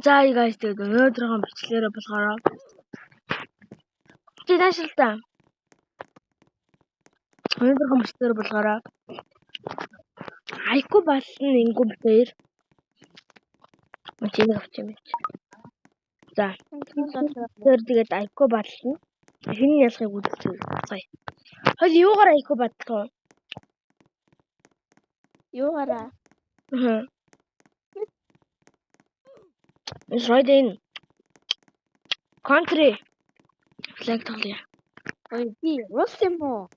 За guys тэгээд өнөөдрийн бичлэгээрээ болохоор чи таашаалтаа. Өнөөдрийн бичлэгээрээ болохоор айку болсон ингүү бээр мөчийг авч юм. За тэгээд айку болсон. Эхний ялгыг үзчихье. Сая. Хол юугаар айку батлаа? Юугаараа? It's right in country. Flag тоглоё. Ой би рус юм уу?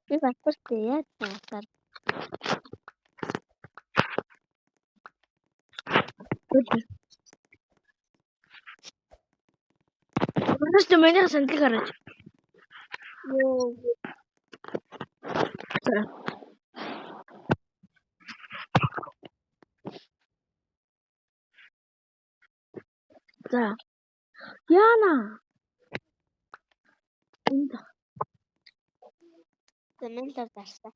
Би батартай яа цаасаар. Өнөөдөр миний сандлыг хараач. Йоо. За. Яна. Энд. Тэмээлэр дарсан.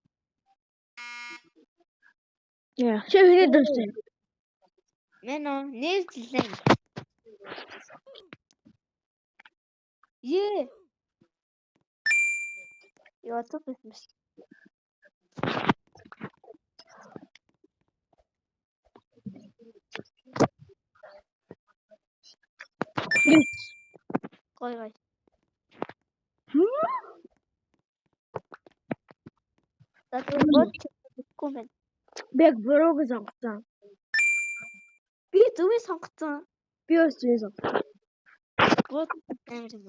Яа, чи хэний дурсан? Мэнэ нээлтлээ. Е. Яа тупэс. Гой. Татвар бот комент. Бэг бурууг сонгосон. Би зүгөө сонгоцсон. Би бас зүгөө сонгосон. Бот амар юм.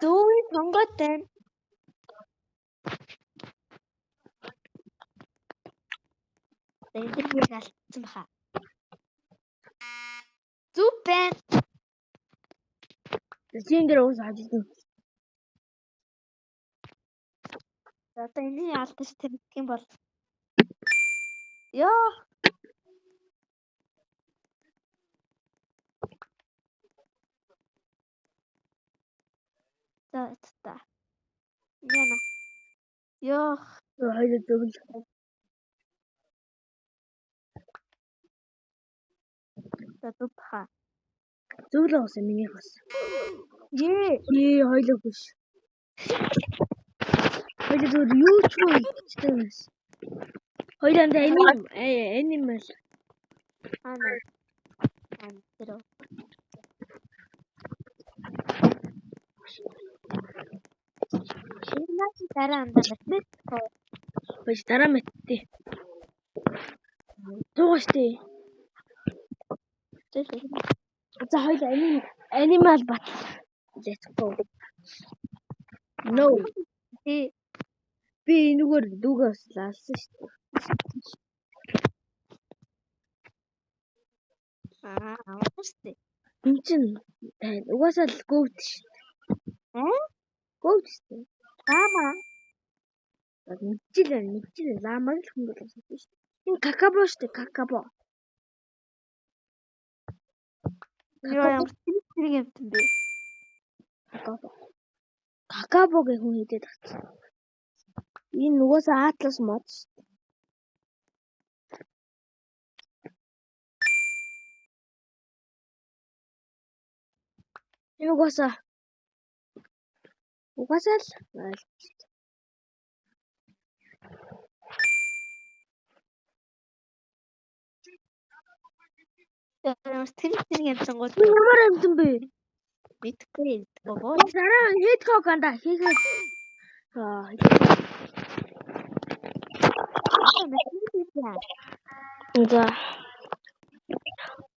Зүгөө сонгосон. Энд би галцсан баха. Зүпэн. Зин дээр уус хажигдсан. Одоо энэ алдаж тэмдэх юм бол. Ёо. Та. Яна. Ёо. Хоёул зөвл. Тупха. Зөвл уусан миний бас. Е. Хоёул биш. Хоёул зөв юу ч үгүй гэсэн. Хоёуланд animal. Ана. Тэр. Шинэ дараа андаа Бэж дараа мэттэй. Тугаштэй. За хоёул animal бат. Let's go. No. Би энэгээр дүүгээс лалсан шүү дээ. Авахгүй. Энэ чинь угаасаа л goat шүү дээ. Goat шүү дээ. Лама. Мэдчихлээ. Ламаг л хөнгөл болсон шүү дээ. Энэ какабо шүү дээ. Какабо. Яа ямар тэр юм бэ? Какабо гэх хүн хийдэг татсан. Энэ угаасаа Atlas mod шүү дээ. Энэ угаасаа л Ямар тэр юм сонгоод ямар юмсан бэ? мэдгүй. Дараа Hedgehog анда хийхэд за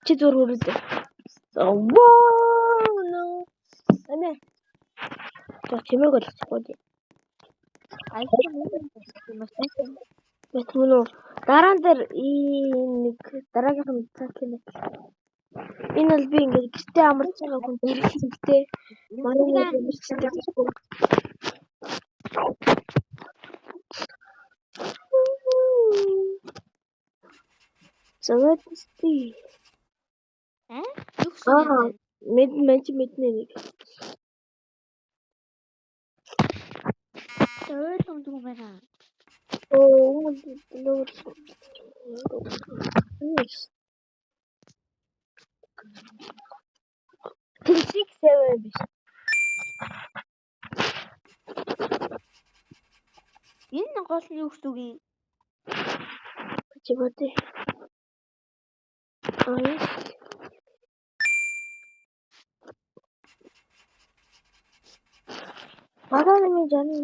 чи зур хүрэлээ. Wow no. Анаа. Чимээг л хэвчээ. Мэтмүнө дараа дээр нэг дараагийнх нь цаатлын мэт. Энэ бол би ингээд гэртээ амарч байгаа хүн хэрэгсэлтэй. Манай хэрэгсэлтэй. Завэдсти. Мэднэ нэг. Төвөл юм байна. Oo, Six, seven биш. Энэ гол нь юу гэсэн үг юм? Чи бодъё. Маргааны жаны.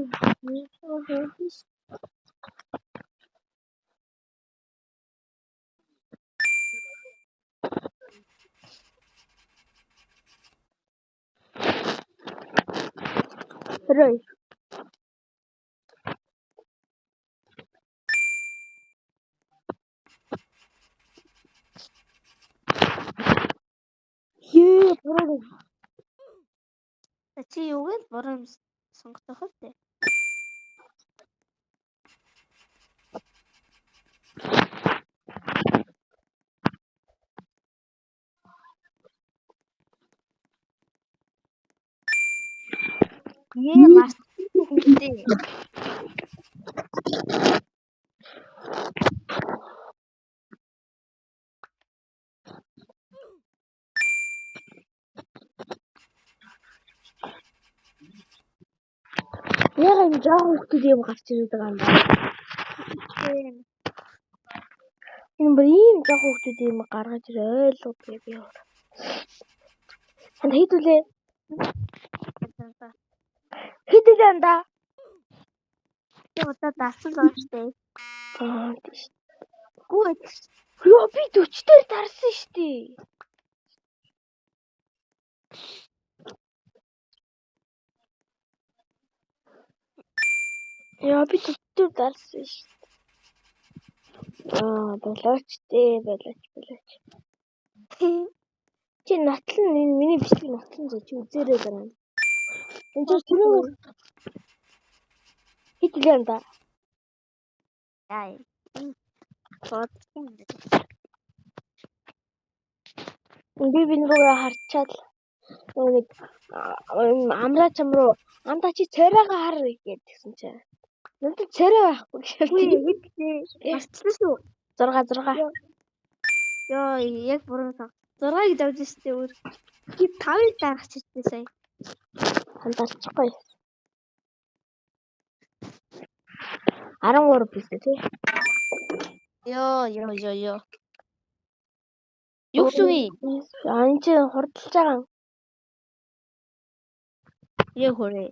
Рой. Буруу. Чи юу гэж буруу сонгох вэ? Маш хэрэгтэй. Яг энэ жоох хүмүүс юм гарч ирээд байгаа юм байна. Энэ бүр ийм жоох хүмүүс юм гаргаж ирээ ойлгохгүй би өөр. Энд хийдүүлээ. Хийдүүлээ анда. Би удаа даасан л штэ. Тийш. Гүү. Йоо би 40 дээр дарсан штэ. Яа би 40 дээр дарсан штэ. Болооч дээ, болооч. Чи нотлон миний бичлэг нотлон зөө чи үзээрэй дараа. Энд чи түрүү хийдүүлээ анда. Яа. Бод. Би рүүгээ харчаад нэг амраа чам руу анда чи царайгаа хар гэдгсэн чи. Надад царай байхгүй Хитээ. Марцлаа шүү. 6. Йоо, яг буруу сан. 6-ыг давж штэ өөр. Би 5-ыг дарах чижээ сая. Хандарчихгүй. 13 биш үү тий? Йоо. Юу гэсэн юм? Энэ чи хурдалж байгаа. Яа хөрөө.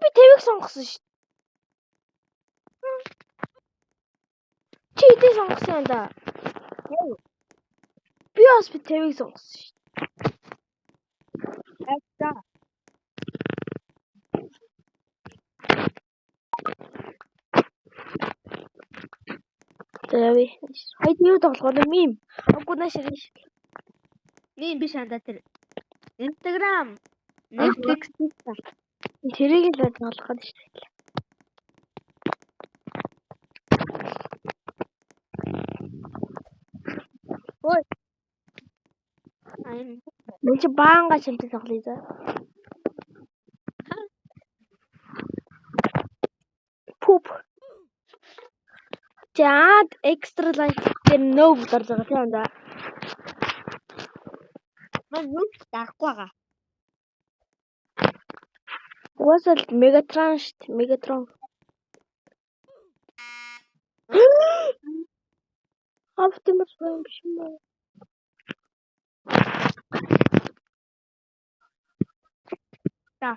Би твийг сонгосон шүү. Чи хэдийг сонгосон юм да? Би бас би твийг сонгосон шүү. Айта. Тэвээ. Хайд юу тоглох юм ийм. Агуунаа ширээ. Мин биш анда тэр. Instagram, Netflix гэсэн. Тэрийг л тоглох нь шүү. Ой. Мен чи баанга шимтэг тоглоё за. Пуп. Чад экстра лайк дээр нөө гарч байгаа тийм да. Ман юу таахгүй байгаа. Уусал Мегатрон шүү. Мегатрон. Оптимус Prime биш юм уу? Та.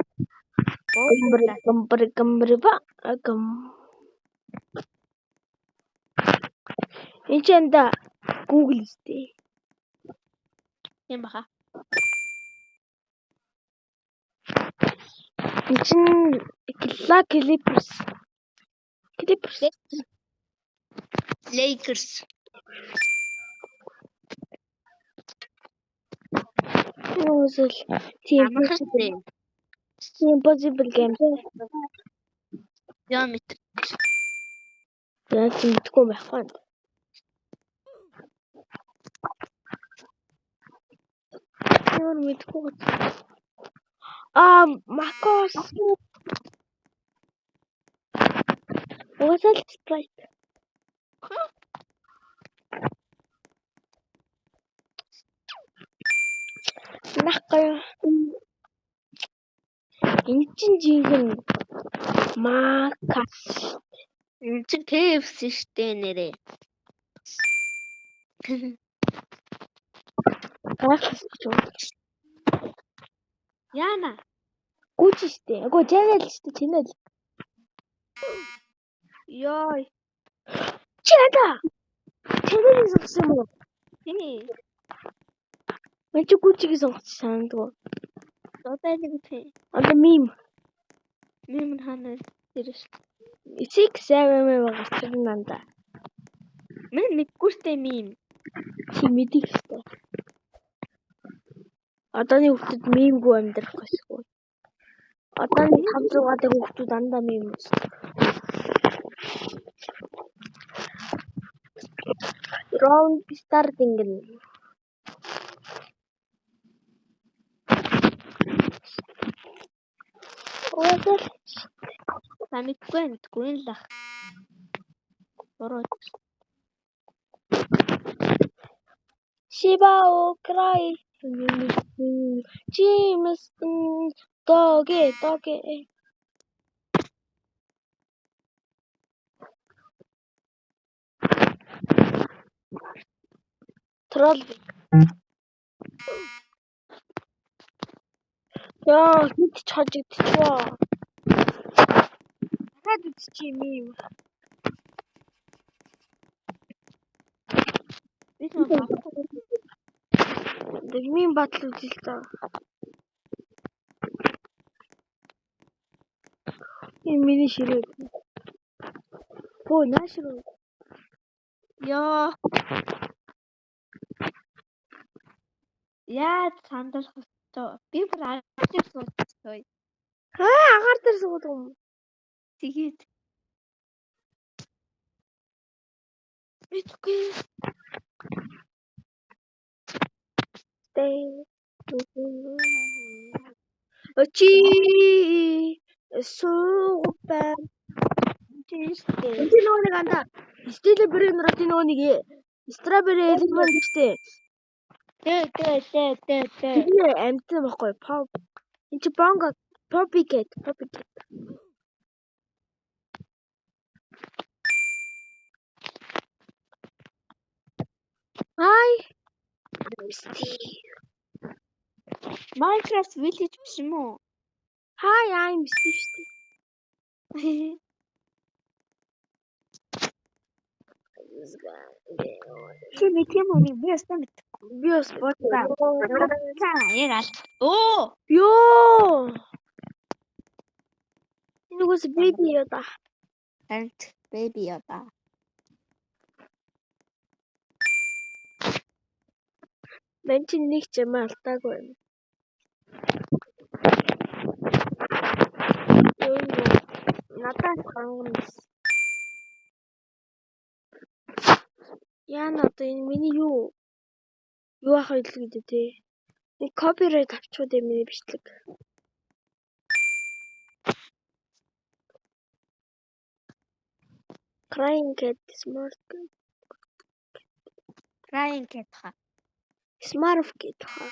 Гамбар. Энд ч анда Google сте. Юм баха. Энд чинь Clippers. Lakers. Уусал Impossible game. Диаметр. Яг мэдгүй байхгүй. ямар мэдгүй гоц. Макос. Уусаал Sprite. Нахгүй. Энэ чинь жинхэнэ Макас. Энэ чинь KFC штэ нэрээ. Макас гэж үү? Яна. Гүч штэ. Агүй channel штэ channel. Ёй. Чи надаа. Channel-ийг сонгосон юм уу? Тий. Мен чи гүчийг сонгосон санагдгүй. Одоо нэг тий. Одоо meme. Мим ханаа дэрш. 6-7 гарсан нанда. Мен мэдгүй штэ мим. Чи мэдих штэ. Одооны хүүхдүүд мемгүй амьдрах гэсэн. Одооны 5-6 дахь хүүхдүүд дандаа мем үз. Round starting гэнэ. Уусаал Мэдгүй л ах. Бороо. Shiba o cry. James доге. Troll. Яа, хит чажигдчихваа. Дахиад үтчих юм. Би нэг Дэгмийн батал үзэл та. Энэ миний ширээ. Бөө наашруу. ёо. Яа сандал хөстөө. Би бүр ажиг сууцтой. Агаар дээр суудаг юм. Тэгээд мэдгүй. Очи супер. Тийштэй. Энэ нэг анда. Стиле брэнер нөгөө нэг strawberry element гэжтэй. Тэ. Тэгээ амтсан байхгүй pop. Энд чи bongo poppycat. Hi. Minecraft Village биш юм уу? Hi, I'm Steve. Чи нэг юм уу? Би ястаа мэдгүй. Биос. Яг алт. Оо! Ёо. Энэ үс baby яда. Ант baby яда. Мен чи нэг ч юм алдаагүй юм. Надад хангамс. Яна одоо энэ миний юу ах хэлдэг гэдэг те. Нэг копирайт авчихуд юм миний бичлэг. Crying cat smart. Crying cat ха. Smart cat ха.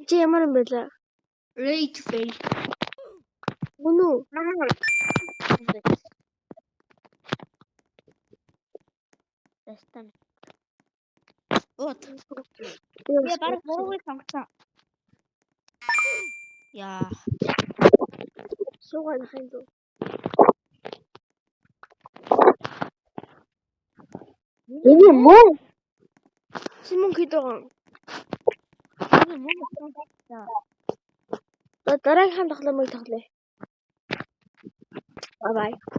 Чи ямар юм бэ лээ? Rage face. Үнүү. Тэстэн. Вот. Я баг муугүй сонгосон. Яа. Суугаад хань дөө. Энэ муу. Чи мөнгө хийдэг. Энэ муу сонгосон. Дараагийн тоглоомыг тоглоё. Bye bye.